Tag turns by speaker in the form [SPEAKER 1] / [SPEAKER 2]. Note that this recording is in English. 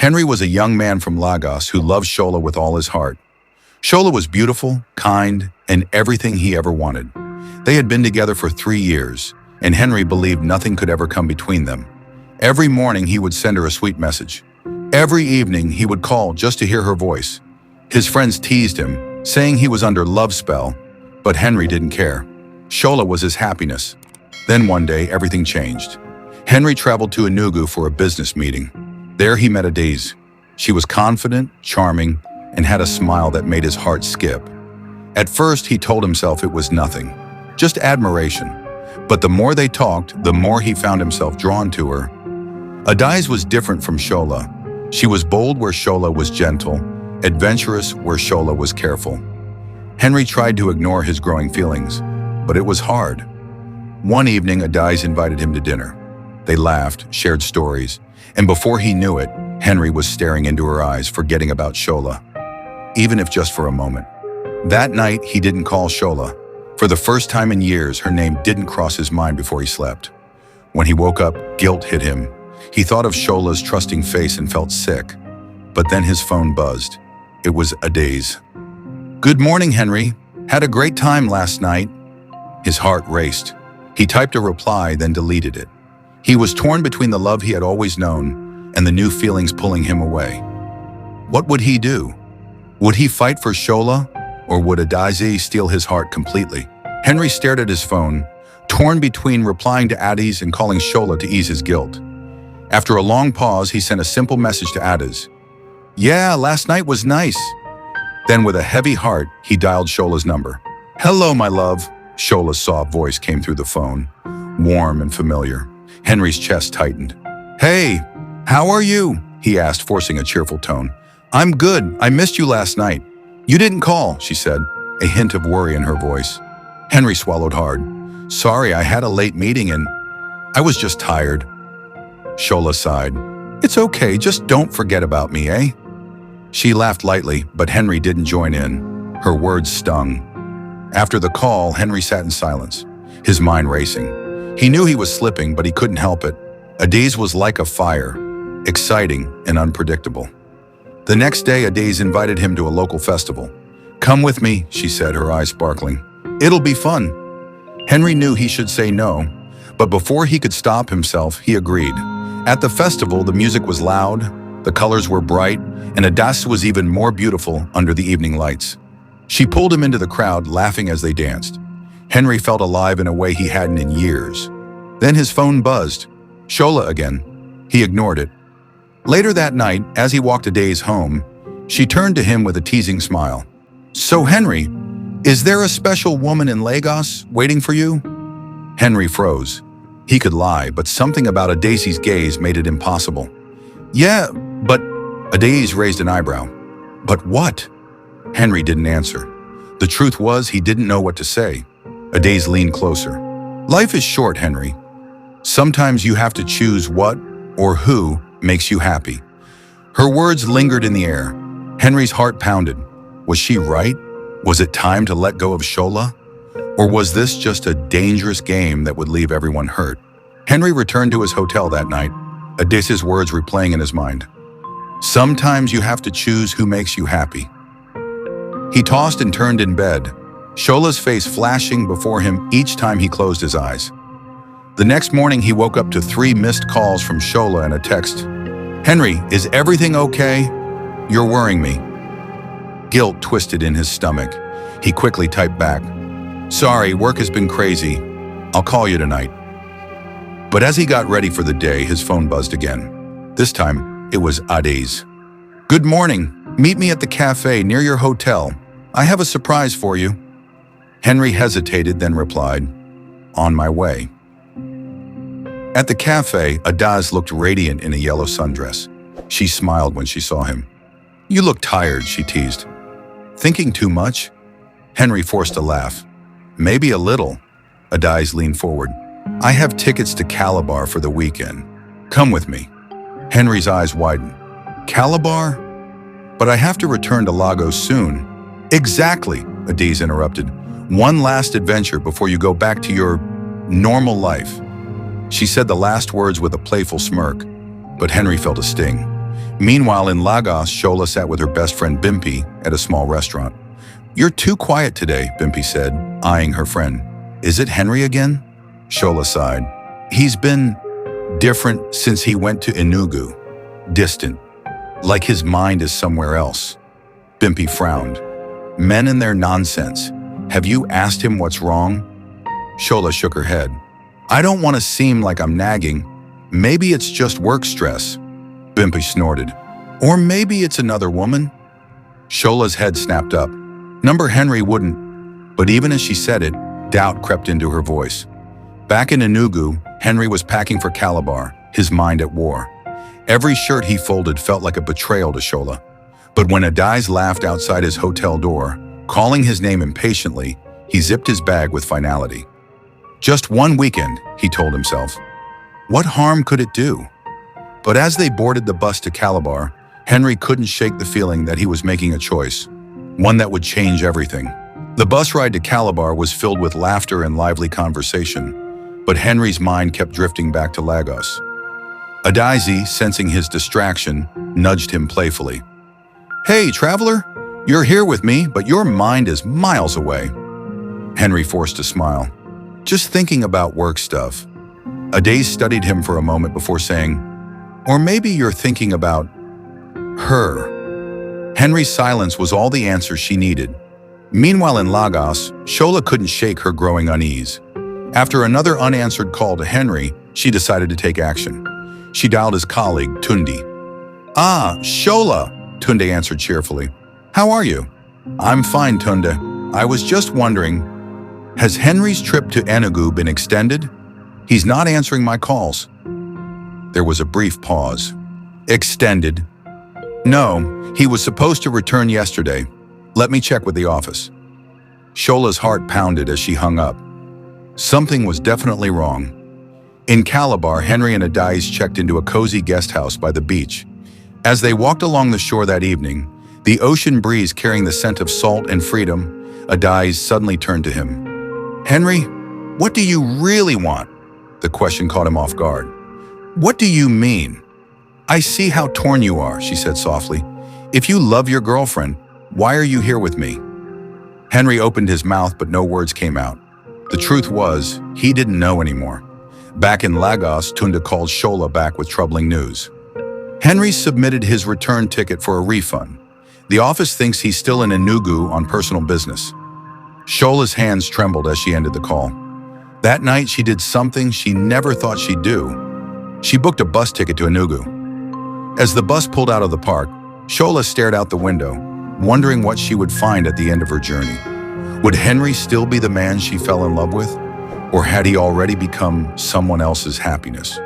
[SPEAKER 1] Henry was a young man from Lagos who loved Shola with all his heart. Shola was beautiful, kind, and everything he ever wanted. They had been together for 3 years, and Henry believed nothing could ever come between them. Every morning he would send her a sweet message. Every evening he would call just to hear her voice. His friends teased him, saying he was under love spell, but Henry didn't care. Shola was his happiness. Then one day everything changed. Henry traveled to Enugu for a business meeting. There he met Adise. She was confident, charming, and had a smile that made his heart skip. At first he told himself it was nothing, just admiration. But the more they talked, the more he found himself drawn to her. Adise was different from Shola. She was bold where Shola was gentle, adventurous where Shola was careful. Henry tried to ignore his growing feelings, but it was hard. One evening, Adise invited him to dinner. They laughed, shared stories, and before he knew it, Henry was staring into her eyes, forgetting about Shola, even if just for a moment. That night, he didn't call Shola. For the first time in years, her name didn't cross his mind before he slept. When he woke up, guilt hit him. He thought of Shola's trusting face and felt sick. But then his phone buzzed. It was Adise. "Good morning, Henry. Had a great time last night." His heart raced. He typed a reply, then deleted it. He was torn between the love he had always known and the new feelings pulling him away. What would he do? Would he fight for Shola, or would Adise steal his heart completely? Henry stared at his phone, torn between replying to Adise and calling Shola to ease his guilt. After a long pause, he sent a simple message to Adise. "Yeah, last night was nice." Then with a heavy heart, he dialed Shola's number. "Hello, my love." Shola's soft voice came through the phone, warm and familiar. Henry's chest tightened. "Hey, how are you?" he asked, forcing a cheerful tone. "I'm good. I missed you last night." "You didn't call," she said, a hint of worry in her voice. Henry swallowed hard. "Sorry, I had a late meeting and I was just tired." Shola sighed. "It's okay, just don't forget about me, eh?" She laughed lightly, but Henry didn't join in. Her words stung. After the call, Henry sat in silence, his mind racing. He knew he was slipping, but he couldn't help it. Adise was like a fire, exciting and unpredictable. The next day, Adise invited him to a local festival. "Come with me," she said, her eyes sparkling. "It'll be fun." Henry knew he should say no, but before he could stop himself, he agreed. At the festival, the music was loud, the colors were bright, and Adise was even more beautiful under the evening lights. She pulled him into the crowd, laughing as they danced. Henry felt alive in a way he hadn't in years. Then his phone buzzed. Shola again. He ignored it. Later that night, as he walked Adise home, she turned to him with a teasing smile. "So Henry, is there a special woman in Lagos waiting for you?" Henry froze. He could lie, but something about Adise's gaze made it impossible. "Yeah, but..." Adise raised an eyebrow. "But what?" Henry didn't answer. The truth was, he didn't know what to say. Adise leaned closer. "Life is short, Henry. Sometimes you have to choose what or who makes you happy." Her words lingered in the air. Henry's heart pounded. Was she right? Was it time to let go of Shola? Or was this just a dangerous game that would leave everyone hurt? Henry returned to his hotel that night, Adise's words replaying in his mind. "Sometimes you have to choose who makes you happy." He tossed and turned in bed, Shola's face flashing before him each time he closed his eyes. The next morning, he woke up to 3 missed calls from Shola and a text. "Henry, is everything okay? You're worrying me." Guilt twisted in his stomach. He quickly typed back, "Sorry, work has been crazy. I'll call you tonight." But as he got ready for the day, his phone buzzed again. This time, it was Adise. "Good morning. Meet me at the cafe near your hotel. I have a surprise for you." Henry hesitated, then replied, "On my way." At the cafe, Adise looked radiant in a yellow sundress. She smiled when she saw him. "You look tired," she teased. "Thinking too much?" Henry forced a laugh. "Maybe a little." Adise leaned forward. "I have tickets to Calabar for the weekend. Come with me." Henry's eyes widened. "Calabar? But I have to return to Lagos soon." "Exactly," Adise interrupted. "One last adventure before you go back to your normal life." She said the last words with a playful smirk, but Henry felt a sting. Meanwhile, in Lagos, Shola sat with her best friend Bimpi at a small restaurant. "You're too quiet today," Bimpi said, eyeing her friend. "Is it Henry again?" Shola sighed. "He's been different since he went to Enugu. Distant. Like his mind is somewhere else." Bimpi frowned. "Men and their nonsense. Have you asked him what's wrong?" Shola shook her head. "I don't want to seem like I'm nagging. Maybe it's just work stress." Bimpi snorted. "Or maybe it's another woman?" Shola's head snapped up. Number Henry wouldn't. But even as she said it, doubt crept into her voice. Back in Enugu, Henry was packing for Calabar, his mind at war. Every shirt he folded felt like a betrayal to Shola. But when Adise laughed outside his hotel door, calling his name impatiently, he zipped his bag with finality. Just one weekend, he told himself. What harm could it do? But as they boarded the bus to Calabar, Henry couldn't shake the feeling that he was making a choice, one that would change everything. The bus ride to Calabar was filled with laughter and lively conversation, but Henry's mind kept drifting back to Lagos. Adise, sensing his distraction, nudged him playfully. "Hey, traveler, you're here with me, but your mind is miles away." Henry forced a smile. "Just thinking about work stuff." Adise studied him for a moment before saying, "Or maybe you're thinking about her." Henry's silence was all the answer she needed. Meanwhile in Lagos, Shola couldn't shake her growing unease. After another unanswered call to Henry, she decided to take action. She dialed his colleague, Tunde. "Ah, Shola," Tunde answered cheerfully. "How are you?" "I'm fine, Tunde. I was just wondering, has Henry's trip to Enugu been extended? He's not answering my calls." There was a brief pause. "Extended? No, he was supposed to return yesterday. Let me check with the office." Shola's heart pounded as she hung up. Something was definitely wrong. In Calabar, Henry and Adise checked into a cozy guest house by the beach. As they walked along the shore that evening, the ocean breeze carrying the scent of salt and freedom, Adise suddenly turned to him. "Henry, what do you really want?" The question caught him off guard. "What do you mean?" "I see how torn you are," she said softly. "If you love your girlfriend, why are you here with me?" Henry opened his mouth, but no words came out. The truth was, he didn't know anymore. Back in Lagos, Tunde called Shola back with troubling news. Henry submitted his return ticket for a refund. The office thinks he's still in Enugu on personal business. Shola's hands trembled as she ended the call. That night, she did something she never thought she'd do. She booked a bus ticket to Enugu. As the bus pulled out of the park, Shola stared out the window, wondering what she would find at the end of her journey. Would Henry still be the man she fell in love with? Or had he already become someone else's happiness?